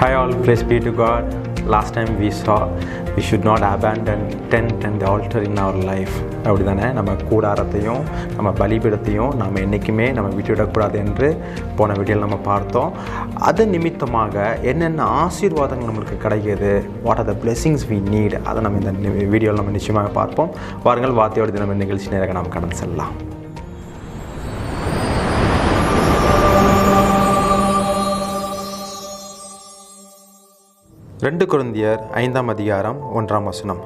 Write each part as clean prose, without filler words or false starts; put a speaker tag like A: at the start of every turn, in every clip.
A: Hi all, praise be to God. Last time we saw we should not abandon tent and the altar in our life. அப்படி தானே நம்ம கூடாரத்தையும் நம்ம பலிபீடத்தையும் நம்ம என்றைக்குமே நம்ம விட்டுவிடக்கூடாது என்று போன வீடியோவில் நம்ம பார்த்தோம். அது நிமித்தமாக என்னென்ன ஆசீர்வாதங்கள் நம்மளுக்கு கிடைக்கிது, what are the blessings we need, அதை நம்ம இந்த வீடியோவில் நம்ம நிச்சயமாக பார்ப்போம். வாருங்கள் வார்த்தையோட தினம் நிகழ்ச்சி நேராக நாம் கடந்து செல்லலாம். 2 கொரிந்தியர் 5ஆம் அதிகாரம் 1ஆம் வசனம்.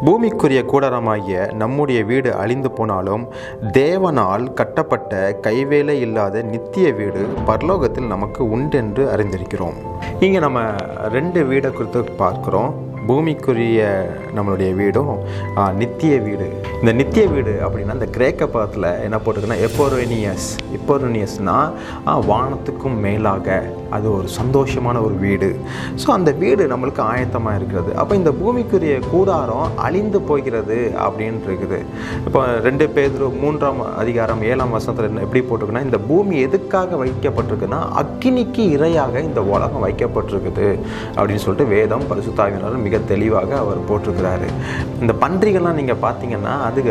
A: பூமிக்குரிய கூடாரமாகிய நம்முடைய வீடு அழிந்து போனாலும் தேவனால் கட்டப்பட்ட கைவேலை இல்லாத நித்திய வீடு பரலோகத்தில் நமக்கு உண்டென்று அறிந்திருக்கிறோம். இங்கே நம்ம 2 வீடை குறித்து பார்க்குறோம். பூமிக்குரிய நம்மளுடைய வீடும் நித்திய வீடு. இந்த நித்திய வீடு அப்படின்னா இந்த கிரேக்க பதத்தில் என்ன போட்டிருக்குன்னா எப்போரோனியஸ்னால் வானத்துக்கும் மேலாக அது ஒரு சந்தோஷமான ஒரு வீடு. ஸோ அந்த வீடு நம்மளுக்கு ஆயத்தமாக இருக்கிறது. அப்போ இந்த பூமிக்குரிய கூடாரம் அழிந்து போகிறது அப்படின்னு இருக்குது. இப்போ 2 பேதுரு 3ஆம் அதிகாரம் 7ஆம் வசனத்தில் எப்படி போட்டிருக்குன்னா, இந்த பூமி எதுக்காக வைக்கப்பட்டிருக்குன்னா அக்கினிக்கு இரையாக இந்த உலகம் வைக்கப்பட்டிருக்குது அப்படின்னு சொல்லிட்டு வேதம் பரிசுத்த ஆவியானவர் மிக தெளிவாக அவர் போட்டிருக்கிறாரு. இந்த பன்றிகள்லாம் நீங்கள் பார்த்தீங்கன்னா அதுக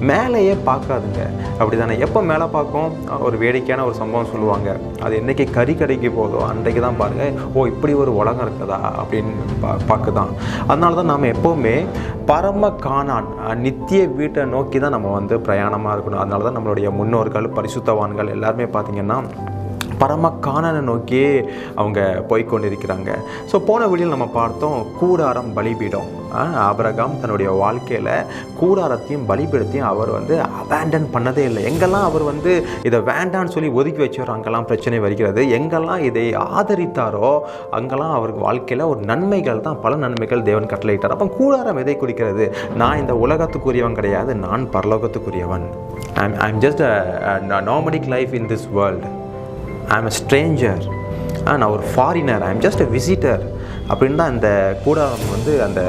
A: மேலேயே பார்க்காதுங்க, அப்படி தானே. எப்போ மேலே பார்க்கும்? ஒரு வேடிக்கையான ஒரு சம்பவம் சொல்லுவாங்க. அது என்றைக்கு கறி கடைக்கு போதோ அன்றைக்கு தான் பாருங்கள், ஓ இப்படி ஒரு உலகம் இருக்குதா அப்படின்னு பார்க்குதான். அதனால தான் நாம் எப்போவுமே பரம காணான் நித்திய வீட்டை நோக்கி தான் நம்ம பிரயாணமாக இருக்கணும். அதனால தான் நம்மளுடைய முன்னோர்கள் பரிசுத்தவான்கள் எல்லாருமே பார்த்திங்கன்னா பரம காணனை நோக்கி அவங்க போய்கொண்டிருக்கிறாங்க. ஸோ போன வீடியோவில் நம்ம பார்த்தோம் கூடாரம் பலிபீடம். ஆபிரகாம் தன்னுடைய வாழ்க்கையில் கூடாரத்தையும் பலிபீடத்தையும் அவர் அபேண்டன் பண்ணதே இல்லை. எங்கெல்லாம் அவர் இதை வேண்டான்னு சொல்லி ஒதுக்கி வச்சாரோ அங்கெல்லாம் பிரச்சனை வருகிறது. எங்கெல்லாம் இதை ஆதரித்தாரோ அங்கெல்லாம் அவருக்கு வாழ்க்கையில் ஒரு நன்மைகள் தான், பல நன்மைகள் தேவன் கட்டளையிட்டார். அப்போ கூடாரம் எதை குறிக்கிறது? நான் இந்த உலகத்துக்குரியவன் கிடையாது, நான் பரலோகத்துக்குரியவன். I'm just a nomadic life in this world. I'm a stranger. நான் ஒரு foreigner. I'm just a visitor அப்படின்னு தான் இந்த கூடாரம் அந்த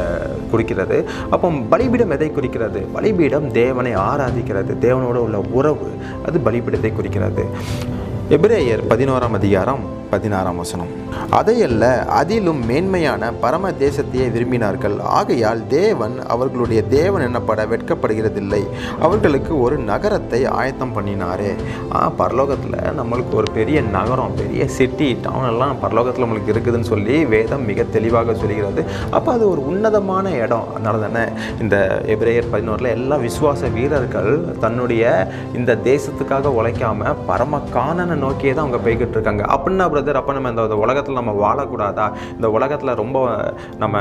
A: குறிக்கிறது. அப்போ பலிபீடம் எதை குறிக்கிறது? பலிபீடம் தேவனை ஆராதிக்கிறது, தேவனோட உள்ள உறவு, அது பலிபீடத்தை குறிக்கிறது. எபிரேயர் 11ஆம் அதிகாரம் 16ஆம் வசனம். அதையல்ல, அதிலும் மேன்மையான பரம தேசத்தையே விரும்பினார்கள். ஆகையால் தேவன் அவர்களுடைய தேவன் என்னப்பட வெட்கப்படுகிறதில்லை, அவர்களுக்கு ஒரு நகரத்தை ஆயத்தம் பண்ணினாரே. பரலோகத்தில் நம்மளுக்கு ஒரு பெரிய நகரம், பெரிய சிட்டி, டவுன் எல்லாம் பரலோகத்தில் நம்மளுக்கு இருக்குதுன்னு சொல்லி வேதம் மிக தெளிவாக சொல்கிறது. அப்போ அது ஒரு உன்னதமான இடம். அதனால தானே இந்த எபிரேயர் 11 எல்லா விசுவாச வீரர்கள் தன்னுடைய இந்த தேசத்துக்காக உழைக்காமல் பரம காணனை நோக்கியே தான் அவங்க போய்கிட்டு இருக்காங்க. அப்படின்னா பிரதர், அப்போ நம்ம இந்த உலகத்தில் நம்ம வாழக்கூடாதா? இந்த உலகத்தில் ரொம்ப நம்ம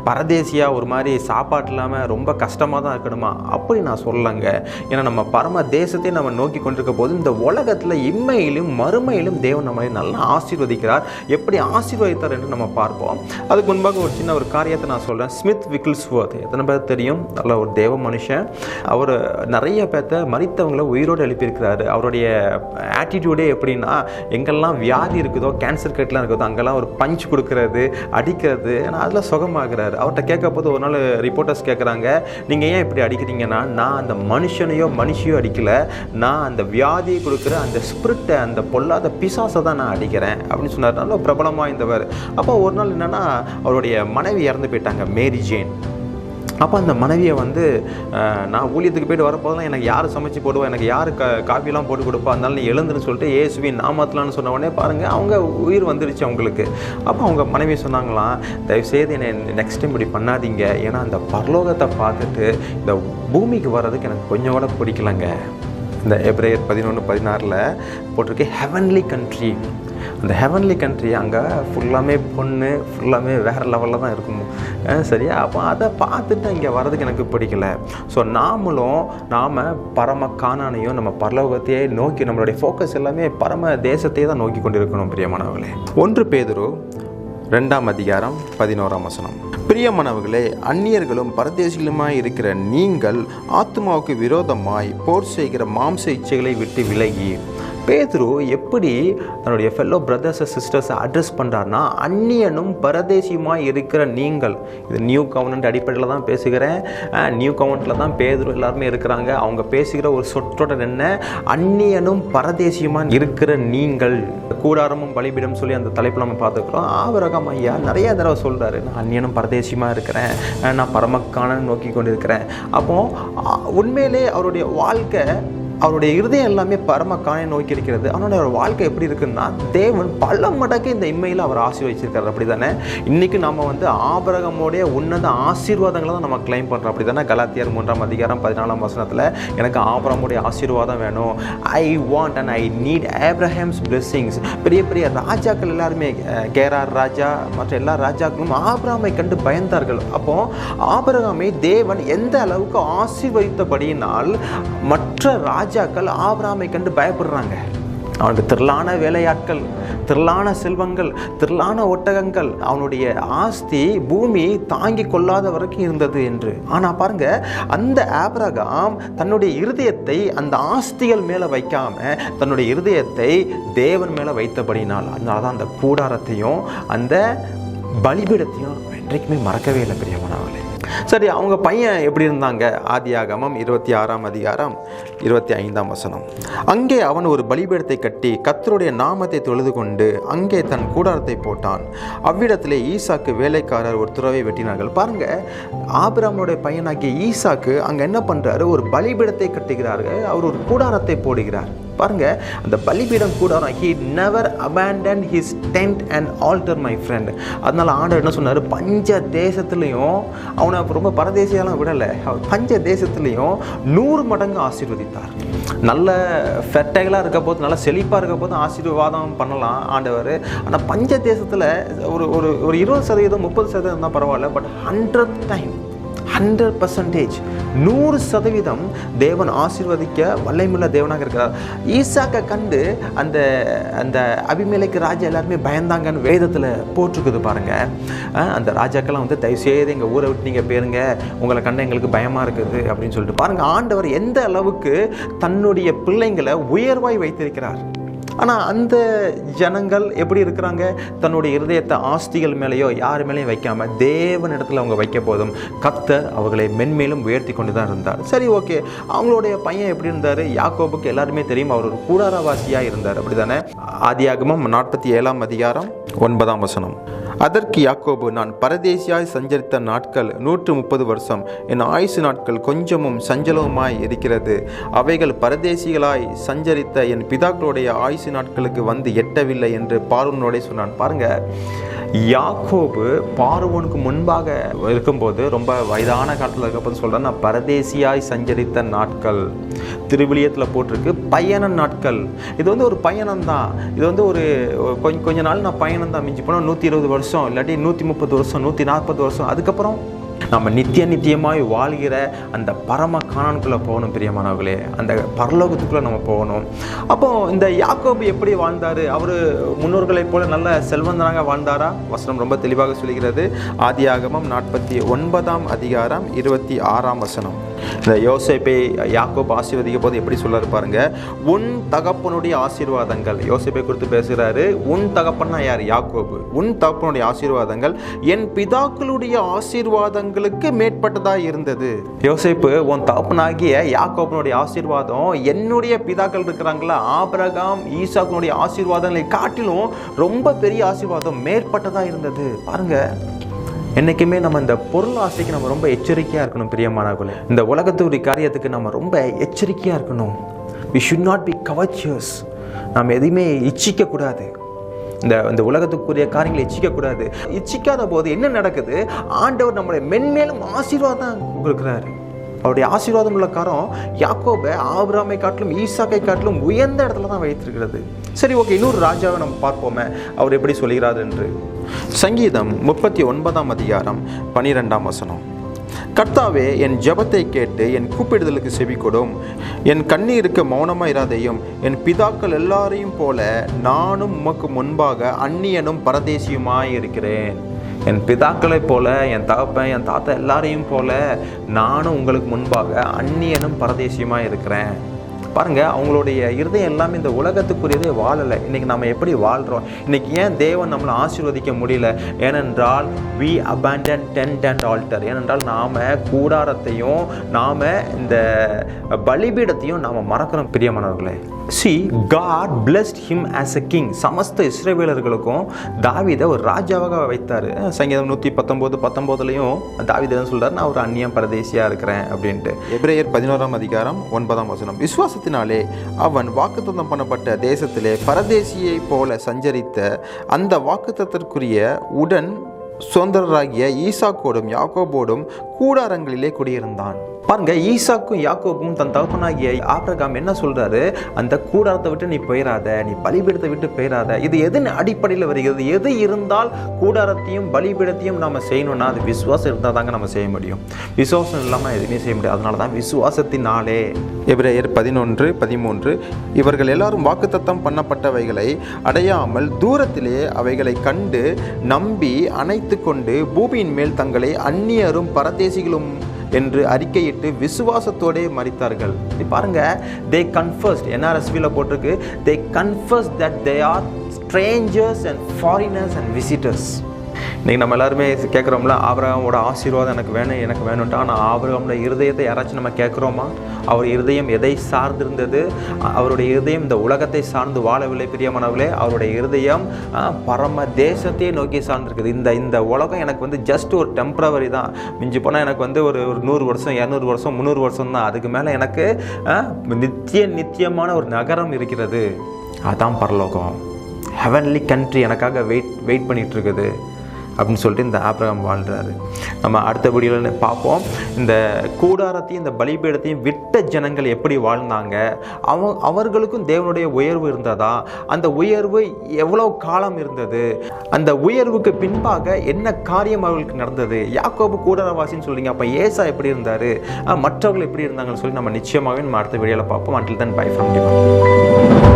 A: பரதேசியாக ஒரு மாதிரி சாப்பாடு இல்லாமல் ரொம்ப கஷ்டமாக தான் இருக்கணுமா? அப்படி நான் சொல்லலைங்க. ஏன்னா நம்ம பரம தேசத்தை நம்ம நோக்கி கொண்டிருக்க போது இந்த உலகத்தில் இம்மையிலும் மறுமையிலும் தேவன் நம்மளை நல்லா ஆசீர்வதிக்கிறார். எப்படி ஆசீர்வதித்தார் என்று நம்ம பார்ப்போம். அதுக்கு முன்பாக ஒரு சின்ன ஒரு காரியத்தை நான் சொல்கிறேன். ஸ்மித் விக்கிள்ஸ்வர்த் எத்தனை பேர் தெரியும்? நல்ல ஒரு தேவ மனுஷன். அவர் நிறைய பேர்த்த மரித்தவங்களை உயிரோடு எழுப்பியிருக்கிறாரு. அவருடைய ஆட்டிடியூடே எப்படின்னா, எங்கெல்லாம் வியாதி இருக்குதோ, கேன்சர் கேட்லாம் இருக்குதோ அங்கெல்லாம் ஒரு பஞ்ச் கொடுக்கறது, அடிக்கிறது, ஆனால் அதில் சுகமாகிறாரு. அவர்கிட்ட கேட்க போது ஒரு நாள் ரிப்போர்ட்டர்ஸ் கேட்குறாங்க, நீங்கள் ஏன் இப்படி அடிக்கிறீங்கன்னா, நான் அந்த மனுஷனையோ அடிக்கலை, நான் அந்த வியாதியை கொடுக்குற அந்த ஸ்பிரிட்டை, அந்த பொல்லாத பிசாசை தான் நான் அடிக்கிறேன் அப்படின்னு சொன்னார். நல்ல பிரபலமாக இருந்தவர். அப்போ ஒரு நாள் என்னென்னா அவருடைய மனைவி இறந்து போயிட்டாங்க, மேரி ஜேன். அப்போ அந்த மனைவியை நான் ஊழியத்துக்கு போய்ட்டு வரப்போதெல்லாம் எனக்கு யார் சமைச்சு போடுவா, எனக்கு யார் காஃபிலாம் போட்டு கொடுப்பா, அதனால நீ எழுந்துன்னு சொல்லிட்டு இயேசுவின் நாமத்திலான்னு சொன்ன உடனே பாருங்கள் அவங்க உயிர் வந்துடுச்சு அவங்களுக்கு. அப்போ அவங்க மனைவி சொன்னாங்களாம், தயவுசெய்து என்னை நெக்ஸ்ட் டைம் இப்படி பண்ணாதீங்க, ஏன்னா அந்த பரலோகத்தை பார்த்துட்டு இந்த பூமிக்கு வர்றதுக்கு எனக்கு கொஞ்சம் கூட பிடிக்கலங்க. இந்த எபிரேயர் 11:16 போட்டிருக்கு ஹெவன்லி கண்ட்ரி. அந்த ஹெவன்லி கண்ட்ரி அங்கே ஃபுல்லாமே பொண்ணு, ஃபுல்லாமே வேறு லெவலில் தான் இருக்கும். சரியா? அப்போ அதை பார்த்துட்டு இங்கே வர்றதுக்கு எனக்கு பிடிக்கல. ஸோ நாம் பரம காணானையும் நம்ம பரலோகத்தையே நோக்கி நம்மளுடைய ஃபோக்கஸ் எல்லாமே பரம தேசத்தையே தான் நோக்கி கொண்டு இருக்கணும். பிரியமானவர்களே, 1 பேதுரு 2ஆம் அதிகாரம் 11ஆம் வசனம். பிரியமானவர்களே, அந்நியர்களும் பரதேசிகளுமாய் இருக்கிற நீங்கள் ஆத்மாவுக்கு விரோதமாய் போர் செய்கிற மாம்ச இச்சைகளை விட்டு விலகி பேதுரு எப்படி தன்னுடைய ஃபெல்லோ பிரதர்ஸ் சிஸ்டர்ஸை அட்ரஸ் பண்ணுறாருனா, அந்நியனும் பரதேசியுமாக இருக்கிற நீங்கள். இது நியூ கவர்னன்ட் அடிப்படையில் தான் பேசுகிறேன். நியூ கவர்னண்ட்டில் தான் பேதுரு எல்லாருமே இருக்கிறாங்க. அவங்க பேசுகிற ஒரு சொற்றொடர் என்ன? அந்நியனும் பரதேசியுமாக இருக்கிற நீங்கள். கூடாரமும் பலிபீடம் சொல்லி அந்த தலைப்பில் நம்ம பார்த்துக்கிறோம். ஆபிரகாம் ஐயா நிறைய தடவை சொல்கிறாரு, நான் அந்நியனும் பரதேசியமாக இருக்கிறேன், நான் பரமக்கானன் நோக்கி கொண்டு இருக்கிறேன். அப்போது உண்மையிலே அவருடைய வாழ்க்கை, அவருடைய இருதயம் எல்லாமே பரமக்கானை நோக்கி இருக்கிறது. அவனோட வாழ்க்கை எப்படி இருக்குன்னா, தேவன் பல மடங்கு இந்த இம்மையில் அவர் ஆசீர்வதிச்சிருக்காரு. அப்படி தானே இன்றைக்கி நம்ம ஆபிரகாமுடைய உன்னத ஆசீர்வாதங்களை தான் நம்ம கிளைம் பண்ணுறோம். அப்படி தானே கலாத்தியர் 3:14 எனக்கு ஆபிரகாமுடைய ஆசீர்வாதம் வேணும், I want and I need Abraham's blessings. பெரிய பெரிய ராஜாக்கள் எல்லாருமே, கேரார் ராஜா மற்ற எல்லா ராஜாக்களும் ஆபிரகாமை கண்டு பயந்தார்கள். அப்போ ஆபிரகாமை தேவன் எந்த அளவுக்கு ஆசீர்வதித்தபடியினால் மற்ற ராஜாக்கள் ஆபிரகாமை கண்டு பயப்படுறாங்க. அவனுக்கு திரளான வேலையாட்கள், திரளான செல்வங்கள், திரளான ஒட்டகங்கள், அவனுடைய ஆஸ்தி பூமி தாங்கி கொள்ளாத வரைக்கும் இருந்தது என்று. ஆனால் பாருங்க, அந்த ஆபிரகாம் தன்னுடைய இருதயத்தை அந்த ஆஸ்திகள் மேலே வைக்காம தன்னுடைய இருதயத்தை தேவன் மேலே வைத்தபடினால், அதனால தான் அந்த கூடாரத்தையும் அந்த பலிபீடத்தையும் என்றைக்குமே மறக்கவே இல்லை பிரியமானவர்களே. சரி, அவங்க பையன் எப்படி இருந்தாங்க? ஆதியாகமம் 26:25. அங்கே அவன் ஒரு பலிபீடத்தை கட்டி கர்த்தருடைய நாமத்தை தொழுது கொண்டு அங்கே தன் கூடாரத்தை போட்டான். அவ்விடத்திலே ஈசாக்கு வேலைக்காரர் ஒரு துறவை வெட்டினார்கள். பாருங்க, ஆபிரகாமுடைய பையனாகிய ஈசாக்கு அங்கே என்ன பண்ணுறாரு? ஒரு பலிபீடத்தை கட்டுகிறார்கள், அவர் ஒரு கூடாரத்தை போடுகிறார். பாருங்க, அந்த பலிபீடம் கூடாரம், he never abandoned his tent and altar, my friend. அதனால ஆண்டவர் என்ன சொன்னார்? பஞ்ச தேசத்துலையும் அவனை ரொம்ப பரதேசியெல்லாம் விடலை, அவர் பஞ்ச தேசத்துலையும் 100 மடங்கு ஆசீர்வதித்தார். நல்ல ஃபெர்டைலாக இருக்க போது, நல்ல செழிப்பாக இருக்க போது ஆசீர்வாதம் பண்ணலாம் ஆண்டவர். ஆனால் பஞ்ச தேசத்தில் ஒரு ஒரு ஒரு 20%, 30% தான் பரவாயில்ல, பட் 100% 100% தேவன் ஆசீர்வதிக்க வல்லமையுள்ள தேவனாக இருக்கிறார். ஈசாக்கை கண்டு அந்த அந்த அபிமெலேக்கு ராஜா எல்லாருமே பயந்தாங்கன்னு வேதத்தில் போட்டிருக்குது பாருங்க. அந்த ராஜாக்கெல்லாம் தயவுசெய்து எங்கள் ஊரை விட்டு நீங்கள் போயிருங்க, உங்களை கண்டு எங்களுக்கு பயமாக இருக்குது அப்படின்னு சொல்லிட்டு பாருங்க, ஆண்டவர் எந்த அளவுக்கு தன்னுடைய பிள்ளைங்களை உயர்வாய் வைத்திருக்கிறார். ஆனால் அந்த ஜனங்கள் எப்படி இருக்கிறாங்க? தன்னுடைய இருதயத்தை ஆஸ்திகள் மேலேயோ யார் மேலேயும் வைக்காம தேவன் இடத்துல அவங்க வைக்க போதும் கர்த்தர் அவர்களை மென்மேலும் உயர்த்தி கொண்டு தான் இருந்தார். சரி, ஓகே, அவங்களுடைய பையன் எப்படி இருந்தார்? யாக்கோபுக்கு எல்லாருமே தெரியும், அவர் ஒரு கூடாரவாசியாக இருந்தார். அப்படி தானே? ஆதியாகமம் 47:9. அதற்கு யாக்கோபு, நான் பரதேசியாய் சஞ்சரித்த நாட்கள் 130 வருஷம், என் ஆயுசு நாட்கள் கொஞ்சமும் சஞ்சலவுமாய் இருக்கிறது. அவைகள் பரதேசிகளாய் சஞ்சரித்த என் பிதாக்களுடைய ஆயுசு நாட்களுக்கு வந்து எட்டவில்லை என்று பார்வோனோட சொன்னான். பாருங்க, யாக்கோபு பார்வோனுக்கு முன்பாக இருக்கும்போது, ரொம்ப வயதான காலத்தில் இருக்கப்போது சொல்கிறேன், நான் பரதேசியாய் சஞ்சரித்த நாட்கள். திருவிழியத்தில் போட்டிருக்கு பயண நாட்கள். இது ஒரு பயணம் தான். இது ஒரு கொஞ்ச நாள் நான் பயணம் தான். மிஞ்சி போனால் 120 வருஷம், இல்லாட்டி 130 வருஷம், 140 வருஷம். அதுக்கப்புறம் நம்ம நித்தியமாய் வாழ்கிற அந்த பரம கானானுக்குள்ளே போகணும் பிரியமானவர்களே, அந்த பரலோகத்துக்குள்ளே நம்ம போகணும். அப்போ இந்த யாக்கோபு எப்படி வாழ்ந்தார்? அவர் முன்னோர்களைப் போல நல்ல செல்வந்தனாக வாழ்ந்தாரா? வசனம் ரொம்ப தெளிவாக சொல்கிறது. ஆதியாகமம் 49:26. இந்த யோசேப்பை யாக்கோபு ஆசீர்வதிக்க போது எப்படி சொல்றாரு பாருங்க, உன் தகப்பனுடைய ஆசீர்வாதங்கள். யோசேப்பை குறித்து பேசுகிறாரு. உன் தகப்பன்னா யார்? யாக்கோபு. உன் தகப்பனுடைய ஆசீர்வாதங்கள் என் பிதாக்களுடைய ஆசீர்வாதங்களுக்கு மேற்பட்டதா இருந்தது. யோசேப்பு, உன் தகப்பனாகிய யாக்கோபனுடைய ஆசீர்வாதம் என்னுடைய பிதாக்கள் இருக்கிறாங்களா, ஆபிரகாம் ஈசாக்குனுடைய ஆசீர்வாதங்களை காட்டிலும் ரொம்ப பெரிய ஆசீர்வாதம் மேற்பட்டதா இருந்தது. பாருங்க, என்றைக்குமே நம்ம இந்த பொருள் ஆசைக்கு நம்ம ரொம்ப எச்சரிக்கையாக இருக்கணும் பிரியமானவர்களே. இந்த உலகத்துடைய காரியத்துக்கு நம்ம ரொம்ப எச்சரிக்கையாக இருக்கணும். we should not be covetous. நாம் எதையுமே இச்சிக்கக்கூடாது. இந்த உலகத்துக்குரிய காரியங்களை இச்சிக்கக்கூடாது. இச்சிக்காத போது என்ன நடக்குது? ஆண்டவர் நம்மளை மென்மேலும் ஆசீர்வாதம் கொடுக்குறாரு. அவருடைய ஆசீர்வாதம் உள்ள காரம் யாக்கோபை ஆபிரகாமை காட்டிலும் ஈசாக்கை காட்டிலும் உயர்ந்த இடத்துல தான் வைத்திருக்கிறது. சரி, ஓகே, இன்னொரு ராஜாவை நம்ம பார்ப்போமே, அவர் எப்படி சொல்கிறார் என்று. சங்கீதம் 39:12. கர்த்தாவே, என் ஜெபத்தை கேட்டு என் கூப்பிடுதலுக்கு செவி கொடும். என் கண்ணீருக்கு மௌனமாக இராதையும். என் பிதாக்கள் எல்லாரையும் போல நானும் உமக்கு முன்பாக அந்நியனும் பரதேசியுமாய் இருக்கிறேன். என் பிதாக்களைப் போல, என் தகப்பன், என் தாத்தா எல்லாரையும் போல நானும் உங்களுக்கு முன்பாக அந்நியனும் பரதேசியுமாய் இருக்கிறேன். பாருங்கள், அவங்களுடைய இருதயம் எல்லாமே இந்த உலகத்துக்குரியதே வாழலை. இன்றைக்கி நம்ம எப்படி வாழ்கிறோம்? இன்றைக்கி ஏன் தேவன் நம்மளை ஆசீர்வதிக்க முடியல? ஏனென்றால் we abandon tent and altar. ஏனென்றால் நாம் கூடாரத்தையும் நாம் இந்த பலிபீடத்தையும் நாம் மறக்கிறோம் பிரியமானவர்களே. See, God blessed him as a king. சமஸ்த இஸ்ரவேலர்களுக்கும் தாவீதை ஒரு ராஜாவாக வைத்தார். சங்கீதம் 119:19 தாவீது என்ன சொல்றாரு, நான் ஒரு அந்நியம் பரதேசியா இருக்கிறேன் அப்படின்ட்டு. எபிரேயர் 11:9 விசுவாசத்தினாலே அவன் வாக்குத்தத்தம் பண்ணப்பட்ட தேசத்திலே பரதேசியை போல சஞ்சரித்த அந்த வாக்குத்தத்திற்குரிய உடன் சுதந்திரராகிய ஈசாக்கோடும் யாக்கோபோடும் கூடாரங்களிலே குடியிருந்தான். பாருங்க, ஈசாக்கும் யாக்கோபும் தன் தகப்பனாகிய ஆபிரகாம் என்ன சொல்றாரு, அந்த கூடாரத்தை விட்டு நீ போயிடாத, நீ பலிபீடத்தை விட்டு போயிடாத. இது எதன் அடிப்படையில் வருகிறது? எது இருந்தால் கூடாரத்தையும் பலிபீடத்தையும் நம்ம செய்யணும்னா அது விசுவாசம் இருந்தால் தாங்க நம்ம செய்ய முடியும். விசுவாசம் இல்லாமல் எதுவுமே செய்ய முடியாது. அதனால தான் விசுவாசத்தினாலே. எபிரேயர் 11:13 இவர்கள் எல்லாரும் வாக்குத்தத்தம் பண்ணப்பட்டவைகளை அடையாமல் தூரத்திலே அவைகளை கண்டு நம்பி அணைத்து கொண்டு பூமியின் மேல் தங்களை அந்நியரும் பரதேசிகளும் என்று அறிக்கையிட்டு விசுவாசத்தோடே மரித்தார்கள். பாருங்க, they confessed, NRSVல போட்டிருக்கு, they confessed that they are strangers and foreigners and visitors. இன்றைக்கி நம்ம எல்லாருமே கேட்குறோம்ல, ஆபிரகாமோட ஆசீர்வாதம் எனக்கு வேணும்ட்டா. ஆனால் ஆபிரகாமோட இருதயத்தை யாராச்சும் நம்ம கேட்குறோமா? அவர் இருதயம் எதை சார்ந்திருந்தது? அவருடைய இருதயம் இந்த உலகத்தை சார்ந்து வாழவில்லை பிரியமானவர்களே. அவருடைய இருதயம் பரம தேசத்தையே நோக்கி சார்ந்திருக்குது. இந்த உலகம் எனக்கு ஜஸ்ட் ஒரு டெம்பரவரி தான். மிஞ்சி போனால் எனக்கு ஒரு 100 வருஷம் 200 வருஷம் 300 வருஷம் தான். அதுக்கு மேலே எனக்கு நித்தியமான ஒரு நகரம் இருக்கிறது. அதான் பரலோகம். ஹெவன்லி கண்ட்ரி எனக்காக வெயிட் பண்ணிகிட்டு இருக்குது அப்படின்னு சொல்லிட்டு இந்த ஆபிரகாம் வாழ்கிறாரு. நம்ம அடுத்த வீடியோவில் பார்ப்போம், இந்த கூடாரத்தையும் இந்த பலிபீடத்தையும் விட்ட ஜனங்கள் எப்படி வாழ்ந்தாங்க, அவர்களுக்கும் தேவனுடைய உயர்வு இருந்ததா, அந்த உயர்வு எவ்வளோ காலம் இருந்தது, அந்த உயர்வுக்கு பின்பாக என்ன காரியம் அவர்களுக்கு நடந்தது. யாக்கோபு கூடாரவாசின்னு சொல்றீங்க, அப்போ ஏசா எப்படி இருந்தார், மற்றவர்கள் எப்படி இருந்தாங்கன்னு சொல்லி நம்ம நிச்சயமாகவே நம்ம அடுத்த வீடியோவில் பார்ப்போம். Until then, bye from Divan.